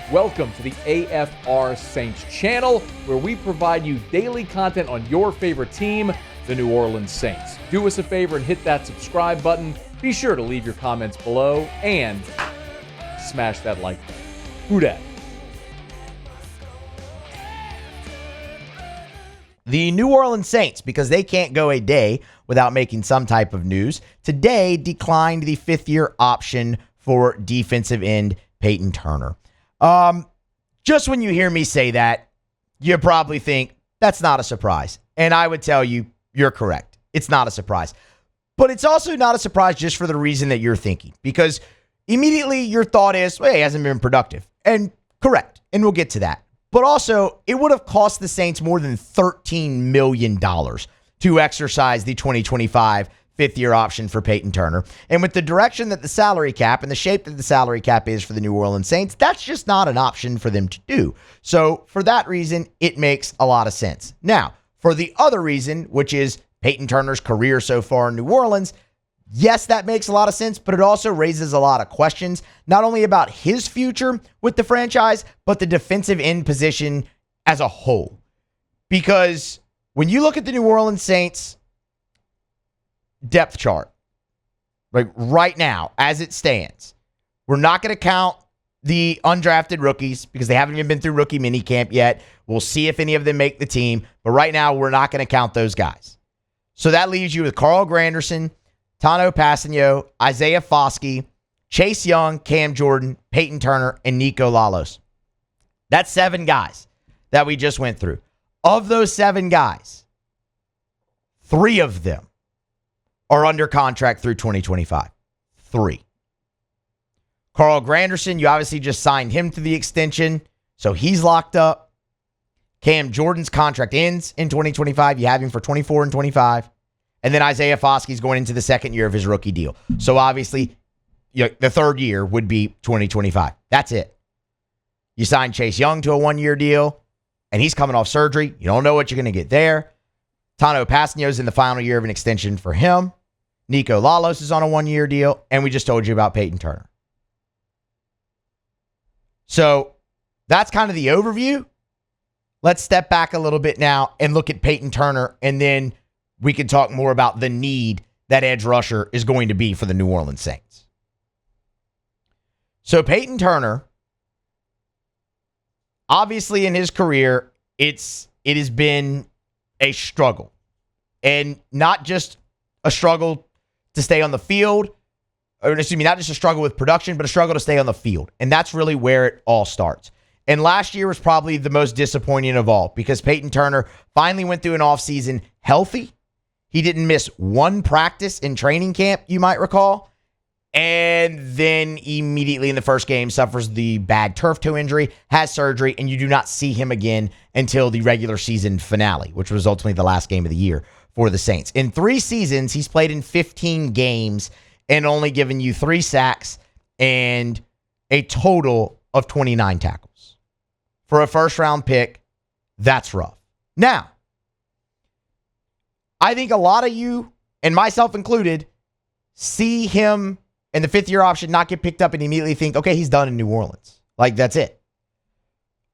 Welcome to the AFR Saints channel, where we provide you daily content on your favorite team, the New Orleans Saints. Do us a favor and hit that subscribe button. Be sure to leave your comments below and smash that like button. Who dat? The New Orleans Saints, because they can't go a day without making some type of news, today declined the fifth-year option for defensive end Payton Turner. Just when you hear me say that, you probably think that's not a surprise. And I would tell you, you're correct. It's not a surprise. But it's also not a surprise just for the reason that you're thinking. Because immediately your thought is, well, he hasn't been productive. And correct. And we'll get to that. But also, it would have cost the Saints more than $13 million to exercise the 2025 fifth-year option for Payton Turner. And with the direction that the salary cap and the shape that the salary cap is for the New Orleans Saints, that's just not an option for them to do. So for that reason, it makes a lot of sense. Now, for the other reason, which is Payton Turner's career so far in New Orleans, yes, that makes a lot of sense, but it also raises a lot of questions, not only about his future with the franchise, but the defensive end position as a whole. Because when you look at the New Orleans Saints depth chart, like right now, as it stands, we're not going to count the undrafted rookies because they haven't even been through rookie minicamp yet. We'll see if any of them make the team, but right now we're not going to count those guys. So that leaves you with Carl Granderson, Tano Passanio, Isaiah Foskey, Chase Young, Cam Jordan, Payton Turner, and Nico Lalos. That's 7 guys that we just went through. Of those 7 guys, 3 of them are under contract through 2025. 3. Carl Granderson, you obviously just signed him to the extension, so he's locked up. Cam Jordan's contract ends in 2025. You have him for 24 and 25. And then Isaiah Foskey's going into the second year of his rookie deal. So obviously, the third year would be 2025. That's it. You signed Chase Young to a 1-year deal, and he's coming off surgery. You don't know what you're going to get there. Tano Passanio's in the final year of an extension for him. Nico Lalos is on a 1-year deal, and we just told you about Payton Turner. So that's kind of the overview. Let's step back a little bit now and look at Payton Turner, and then we can talk more about the need that edge rusher is going to be for the New Orleans Saints. So Payton Turner, obviously in his career, it has been a struggle. And not just a struggle to stay on the field, not just a struggle with production, but a struggle to stay on the field. And that's really where it all starts. And last year was probably the most disappointing of all because Payton Turner finally went through an offseason healthy. He didn't miss 1 practice in training camp, you might recall. And then immediately in the first game suffers the bad turf toe injury, has surgery, and you do not see him again until the regular season finale, which was ultimately the last game of the year for the Saints. In 3 seasons, he's played in 15 games and only given you 3 sacks and a total of 29 tackles. For a first-round pick, that's rough. Now, I think a lot of you, and myself included, see him and the 5th-year option not get picked up and immediately think, okay, he's done in New Orleans. Like, that's it.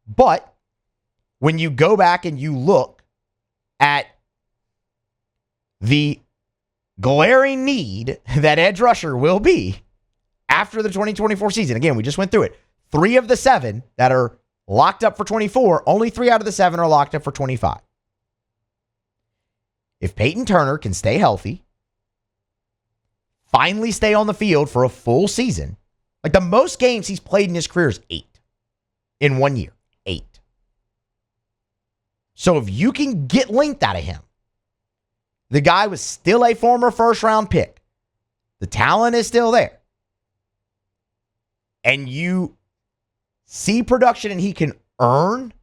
But when you go back and you look at the glaring need that edge rusher will be after the 2024 season, again, we just went through it. 3 of the 7 that are locked up for 24, only 3 out of the 7 are locked up for 25. If Payton Turner can stay healthy, finally stay on the field for a full season, like the most games he's played in his career is 8 in 1 year. 8. So if you can get length out of him, the guy was still a former first-round pick. The talent is still there. And you see production and he can earn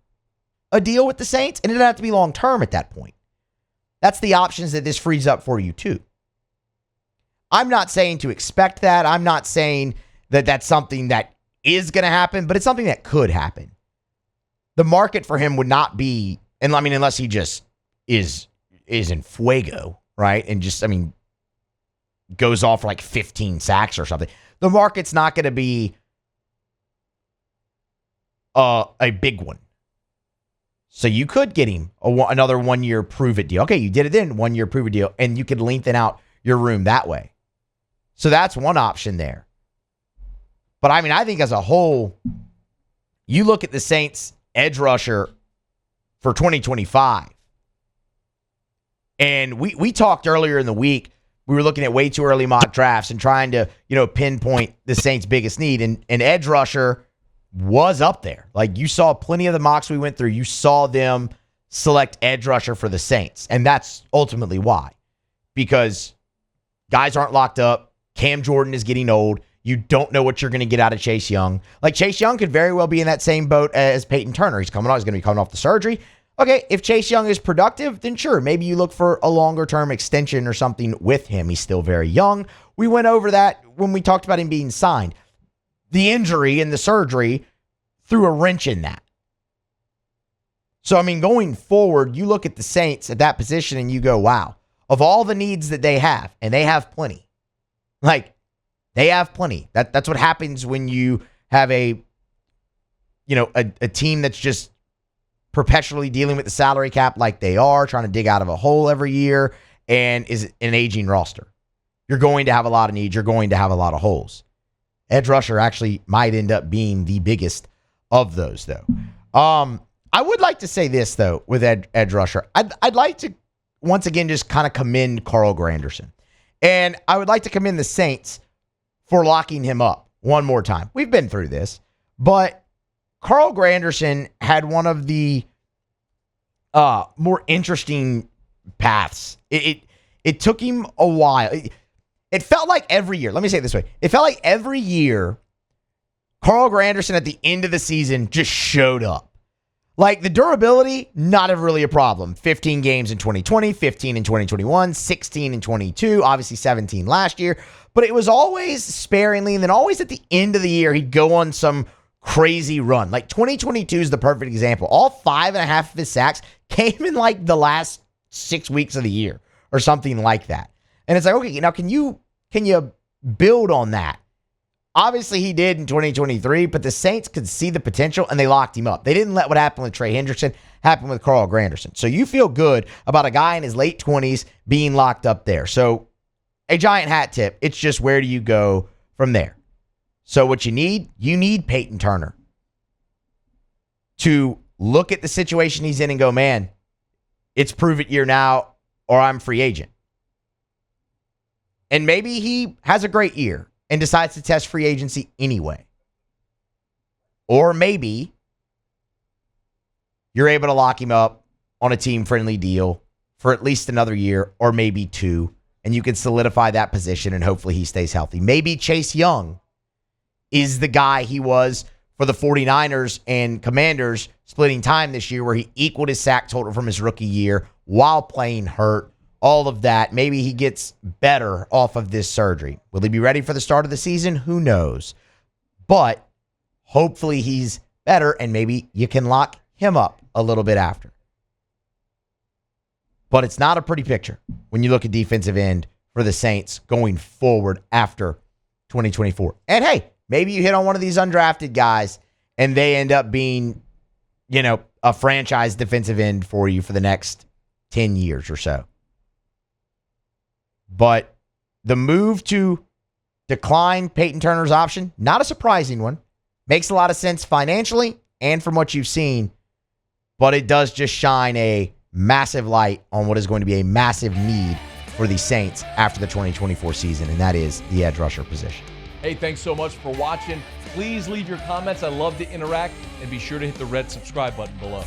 a deal with the Saints, and it doesn't have to be long-term at that point. That's the options that this frees up for you too. I'm not saying to expect that. I'm not saying that that's something that is going to happen, but it's something that could happen. The market for him would not be, and I mean, unless he just is in fuego, right? And just, I mean, goes off for like 15 sacks or something. The market's not going to be a big one. So you could get him another 1 year prove it deal. Okay, you did it then, 1 year prove it deal, and you could lengthen out your room that way. So that's one option there. But I mean, I think as a whole, you look at the Saints edge rusher for 2025. And we talked earlier in the week, we were looking at way too early mock drafts and trying to, pinpoint the Saints' biggest need. And edge rusher was up there. Like, you saw plenty of the mocks we went through. You saw them select edge rusher for the Saints. And that's ultimately why. Because guys aren't locked up. Cam Jordan is getting old. You don't know what you're going to get out of Chase Young. Like, Chase Young could very well be in that same boat as Payton Turner. He's going to be coming off the surgery. Okay, if Chase Young is productive, then sure, maybe you look for a longer-term extension or something with him. He's still very young. We went over that when we talked about him being signed. The injury and the surgery threw a wrench in that. So, I mean, going forward, you look at the Saints at that position and you go, wow, of all the needs that they have, and they have plenty. Like, they have plenty. That's what happens when you have a team that's just perpetually dealing with the salary cap like they are, trying to dig out of a hole every year, and is an aging roster. You're going to have a lot of needs. You're going to have a lot of holes. Edge rusher actually might end up being the biggest of those, though. I would like to say this, though, with edge rusher. I'd like to, once again, just kind of commend Carl Granderson. And I would like to commend the Saints for locking him up one more time. We've been through this, but Carl Granderson had one of the more interesting paths. It took him a while. It felt like every year. Let me say it this way. It felt like every year, Carl Granderson at the end of the season just showed up. Like, the durability, not really a problem. 15 games in 2020, 15 in 2021, 16 in 22, obviously 17 last year. But it was always sparingly, and then always at the end of the year, he'd go on some crazy run. Like, 2022 is the perfect example. All 5.5 of his sacks came in like the last 6 weeks of the year or something like that. And it's like, okay, now can you build on that? Obviously, he did in 2023, but the Saints could see the potential, and they locked him up. They didn't let what happened with Trey Hendrickson happen with Carl Granderson. So you feel good about a guy in his late 20s being locked up there. So a giant hat tip. It's just, where do you go from there? So what you need Payton Turner to look at the situation he's in and go, man, it's prove it year now, or I'm free agent. And maybe he has a great year and decides to test free agency anyway. Or maybe you're able to lock him up on a team-friendly deal for at least another year, or maybe 2, and you can solidify that position, and hopefully he stays healthy. Maybe Chase Young is the guy he was for the 49ers and Commanders splitting time this year, where he equaled his sack total from his rookie year while playing hurt. All of that. Maybe he gets better off of this surgery. Will he be ready for the start of the season? Who knows? But hopefully he's better, and maybe you can lock him up a little bit after. But it's not a pretty picture when you look at defensive end for the Saints going forward after 2024. And hey, maybe you hit on one of these undrafted guys and they end up being, a franchise defensive end for you for the next 10 years or so. But the move to decline Payton Turner's option, not a surprising one. Makes a lot of sense financially and from what you've seen. But it does just shine a massive light on what is going to be a massive need for the Saints after the 2024 season, and that is the edge rusher position. Hey, thanks so much for watching. Please leave your comments. I love to interact, and be sure to hit the red subscribe button below.